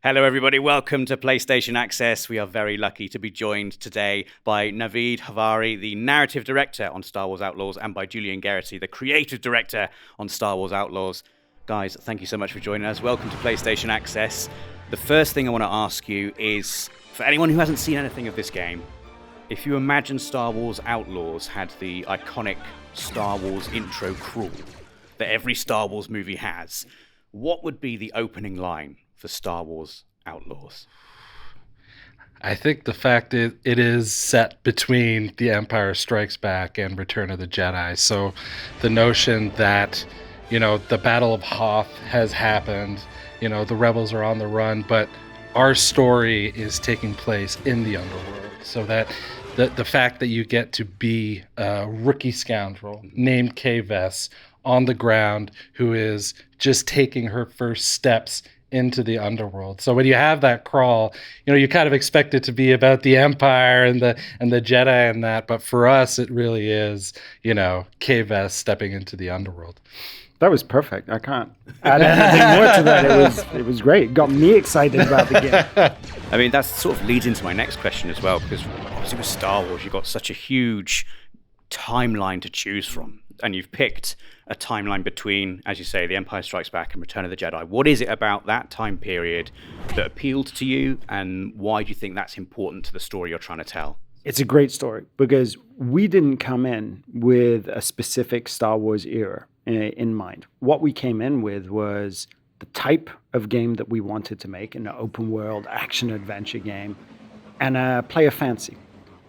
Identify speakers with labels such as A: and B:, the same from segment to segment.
A: Hello everybody, welcome to PlayStation Access. We are very lucky to be joined today by Navid Khavari, the narrative director on Star Wars Outlaws, and by Julian Gerighty, the creative director on Star Wars Outlaws. Guys, thank you so much for joining us. Welcome to PlayStation Access. The first thing I want to ask you is, for anyone who hasn't seen anything of this game, if you imagine Star Wars Outlaws had the iconic Star Wars intro crawl that every Star Wars movie has, what would be the opening line for Star Wars Outlaws?
B: I think the fact that it is set between The Empire Strikes Back and Return of the Jedi. So the notion that, the Battle of Hoth has happened, the rebels are on the run, but our story is taking place in the underworld. So that the fact that you get to be a rookie scoundrel named Kay Vess on the ground who is just taking her first steps into the underworld. So when you have that crawl, you kind of expect it to be about the Empire and the Jedi and that, but for us it really is, Kay Vess stepping into the underworld.
C: That was perfect. I can't add anything more to that. It was great. It got me excited about the game.
A: I mean, that sort of leads into my next question as well, because obviously with Star Wars, you've got such a huge timeline to choose from, and you've picked a timeline between, as you say, The Empire Strikes Back and Return of the Jedi. What is it about that time period that appealed to you, and why do you think that's important to the story you're trying to tell?
C: It's a great story because we didn't come in with a specific Star Wars era in mind. What we came in with was the type of game that we wanted to make, an open world action adventure game, and a player fancy,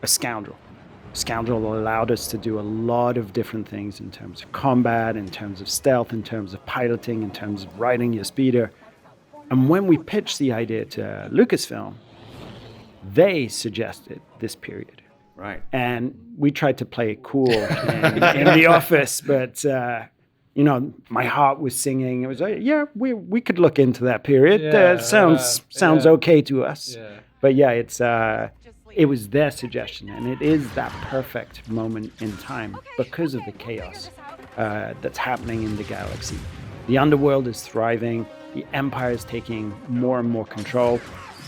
C: a scoundrel. Scoundrel allowed us to do a lot of different things in terms of combat, in terms of stealth, in terms of piloting, in terms of riding your speeder. And when we pitched the idea to Lucasfilm, they suggested this period.
A: Right.
C: And we tried to play it cool in the office, but my heart was singing. It was like, yeah, we could look into that period. Sounds okay to us. Yeah. But yeah, it was their suggestion, and it is that perfect moment in time because of the chaos that's happening in the galaxy. The underworld is thriving. The Empire is taking more and more control.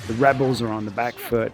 C: The rebels are on the back foot.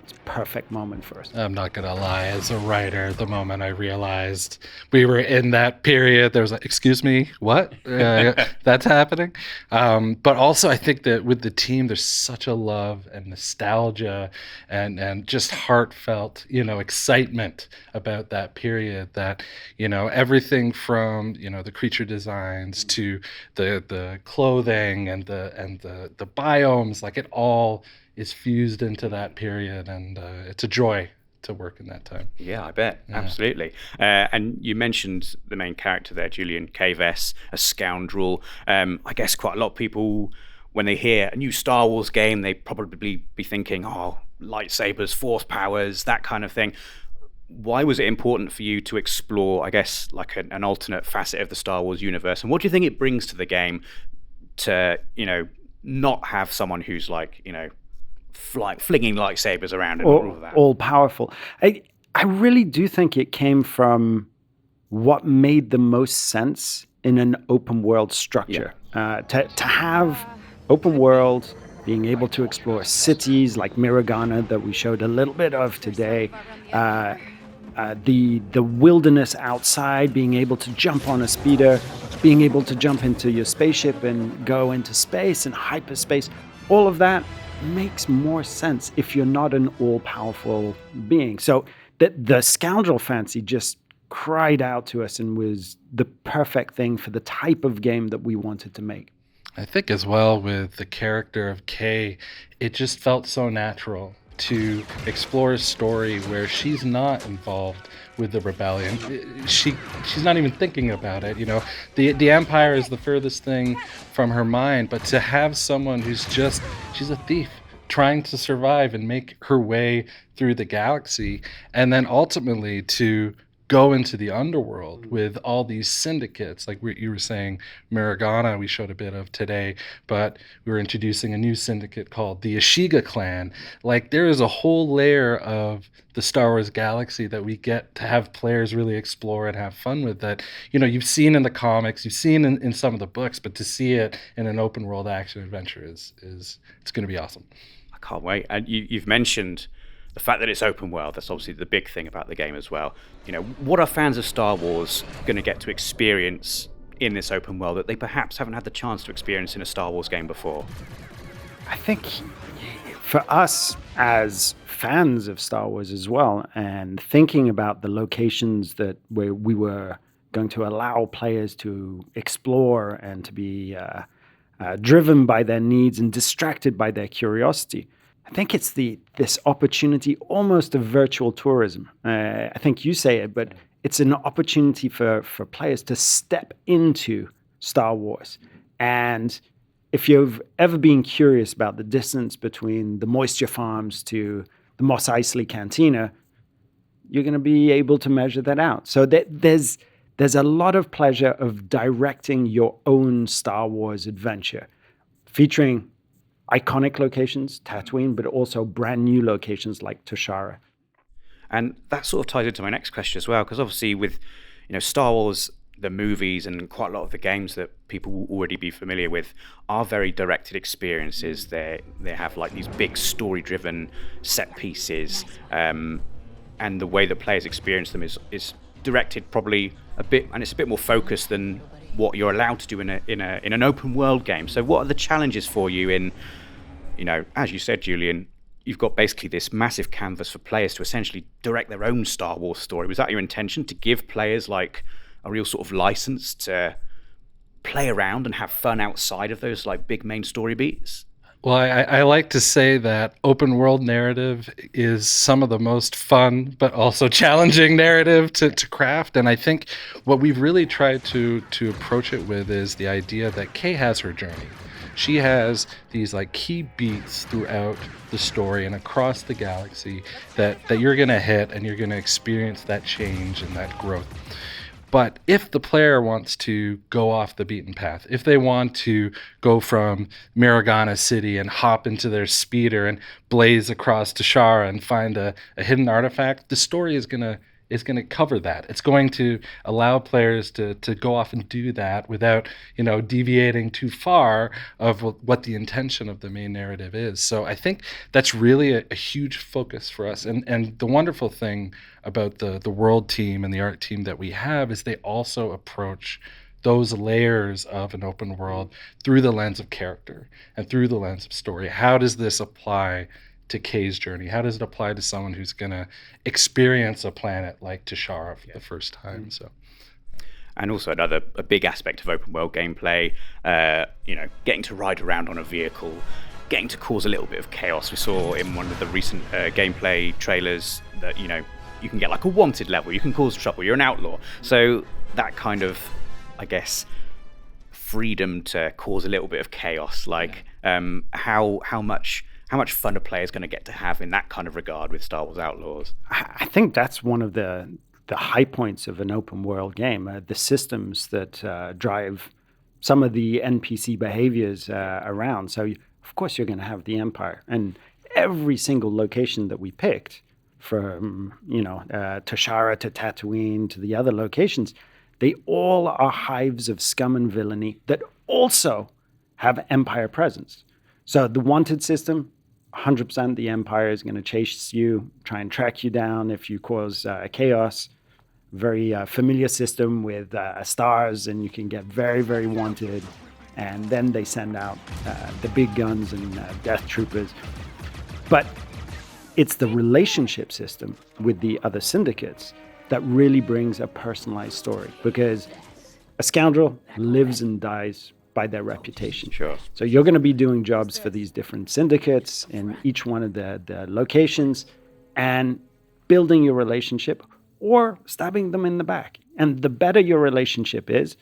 C: It's a perfect moment for us.
B: I'm not going to lie. As a writer, the moment I realized we were in that period, there was like, excuse me, what? That's happening? But also I think that with the team, there's such a love and nostalgia and just heartfelt, excitement about that period that, everything from, the creature designs to the clothing and the biomes, like it all is fused into that period, and it's a joy to work in that time.
A: Yeah, I bet. Yeah. Absolutely. And you mentioned the main character there, Julian Kay Vess, a scoundrel. I guess quite a lot of people, when they hear a new Star Wars game, they probably be thinking, lightsabers, force powers, that kind of thing. Why was it important for you to explore, I guess, like an alternate facet of the Star Wars universe? And what do you think it brings to the game to, not have someone who's flinging lightsabers around and all of that?
C: All powerful. I really do think it came from what made the most sense in an open world structure. Yeah. To have open world, being able to explore cities like Miragana that we showed a little bit of today, the wilderness outside, being able to jump on a speeder, being able to jump into your spaceship and go into space and hyperspace, all of that makes more sense if you're not an all-powerful being. So the scoundrel fancy just cried out to us and was the perfect thing for the type of game that we wanted to make.
B: I think as well with the character of Kay, it just felt so natural to explore a story where she's not involved with the rebellion. She's not even thinking about it. The Empire is the furthest thing from her mind, but to have someone she's a thief trying to survive and make her way through the galaxy, and then ultimately to go into the underworld with all these syndicates, like you were saying, Miragana, we showed a bit of today, but we were introducing a new syndicate called the Ashiga clan. Like, there is a whole layer of the Star Wars galaxy that we get to have players really explore and have fun with, that, you know, you've seen in the comics, you've seen in some of the books, but to see it in an open world action adventure is it's going to be awesome.
A: I can't wait. And you've mentioned the fact that it's open world. That's obviously the big thing about the game as well. You know, what are fans of Star Wars going to get to experience in this open world that they perhaps haven't had the chance to experience in a Star Wars game before?
C: I think for us as fans of Star Wars as well, and thinking about the locations that where we were going to allow players to explore and to be driven by their needs and distracted by their curiosity, I think it's this opportunity almost of virtual tourism. I think you say it, but it's an opportunity for players to step into Star Wars. And if you've ever been curious about the distance between the moisture farms to the Mos Eisley Cantina, you're going to be able to measure that out. So there's a lot of pleasure of directing your own Star Wars adventure, featuring iconic locations, Tatooine, but also brand new locations like Toshara.
A: And that sort of ties into my next question as well, because obviously with, you know, Star Wars, the movies and quite a lot of the games that people will already be familiar with are very directed experiences. They have like these big story-driven set pieces, and the way that players experience them is directed probably a bit, and it's a bit more focused than what you're allowed to do in an open world game. So what are the challenges for you in, you know, as you said, Julian, you've got basically this massive canvas for players to essentially direct their own Star Wars story. Was that your intention, to give players like a real sort of license to play around and have fun outside of those like big main story beats?
B: Well, I like to say that open world narrative is some of the most fun, but also challenging narrative to craft. And I think what we've really tried to approach it with is the idea that Kay has her journey. She has these like key beats throughout the story and across the galaxy that you're going to hit, and you're going to experience that change and that growth. But if the player wants to go off the beaten path, if they want to go from Miragana City and hop into their speeder and blaze across Toshara and find a hidden artifact, the story is going to cover that. It's going to allow players to go off and do that without, you know, deviating too far of what the intention of the main narrative is. So I think that's really a huge focus for us. And the wonderful thing about the world team and the art team that we have is they also approach those layers of an open world through the lens of character and through the lens of story. How does this apply to Kay's journey? How does it apply to someone who's going to experience a planet like Toshara for the first time? So,
A: and also a big aspect of open world gameplay, you know, getting to ride around on a vehicle, getting to cause a little bit of chaos. We saw in one of the recent gameplay trailers that, you know, you can get like a wanted level, you can cause trouble, you're an outlaw. So that kind of, I guess, freedom to cause a little bit of chaos, like how much fun a player is going to get to have in that kind of regard with Star Wars Outlaws?
C: I think that's one of the high points of an open world game, the systems that drive some of the NPC behaviors around. So, of course, you're going to have the Empire. And every single location that we picked, from, you know, Toshara to Tatooine to the other locations, they all are hives of scum and villainy that also have Empire presence. So the wanted system, 100% the Empire is going to chase you, try and track you down if you cause chaos. Very familiar system with stars, and you can get very, very wanted. And then they send out the big guns and death troopers. But it's the relationship system with the other syndicates that really brings a personalized story, because a scoundrel lives and dies by their reputation.
A: Sure.
C: So you're going to be doing jobs for these different syndicates in each one of the locations and building your relationship or stabbing them in the back. And the better your relationship is,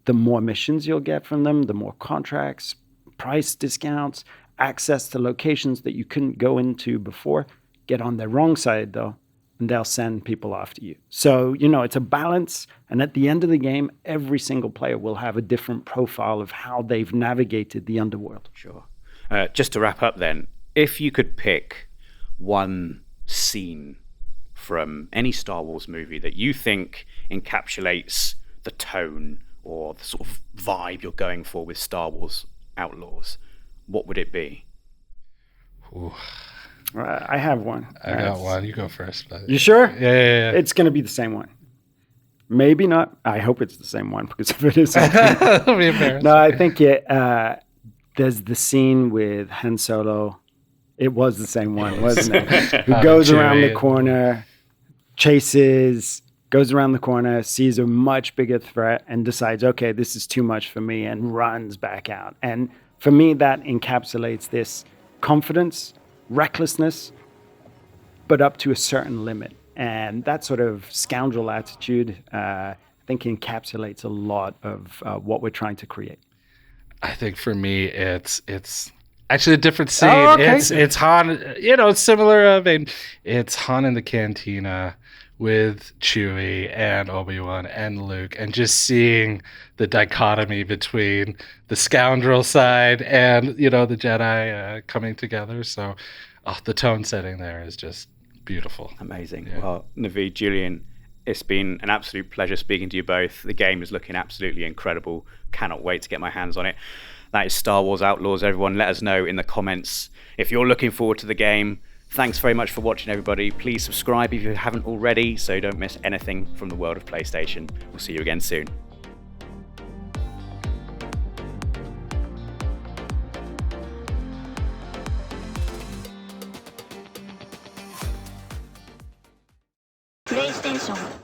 C: the more missions you'll get from them, the more contracts, price discounts, access to locations that you couldn't go into before. Get on their wrong side, though, and they'll send people after you. So, it's a balance. And at the end of the game, every single player will have a different profile of how they've navigated the underworld.
A: Sure. Just to wrap up then, if you could pick one scene from any Star Wars movie that you think encapsulates the tone or the sort of vibe you're going for with Star Wars Outlaws, what would it be?
B: Ooh.
C: I have one.
B: I got one. You go first. But...
C: You sure?
B: Yeah.
C: It's going to be the same one. Maybe not. I hope it's the same one, because if it isn't,
B: That'll be embarrassing.
C: No, I think there's the scene with Han Solo. It was the same one, wasn't it? Who goes around the corner, chases, goes around the corner, sees a much bigger threat, and decides, okay, this is too much for me, and runs back out. And for me, that encapsulates this confidence, recklessness, but up to a certain limit. And that sort of scoundrel attitude, I think, encapsulates a lot of what we're trying to create.
B: I think for me, it's actually a different scene.
C: Oh, okay.
B: It's Han. It's similar. I mean, it's Han in the cantina with Chewie and Obi-Wan and Luke, and just seeing the dichotomy between the scoundrel side and the Jedi coming together. So the tone setting there is just beautiful.
A: Amazing.
B: Yeah.
A: Well, Navid, Julian, it's been an absolute pleasure speaking to you both. The game is looking absolutely incredible. Cannot wait to get my hands on it. That is Star Wars Outlaws. Everyone, let us know in the comments if you're looking forward to the game. Thanks very much for watching, everybody. Please subscribe if you haven't already, so you don't miss anything from the world of PlayStation. We'll see you again soon.
D: PlayStation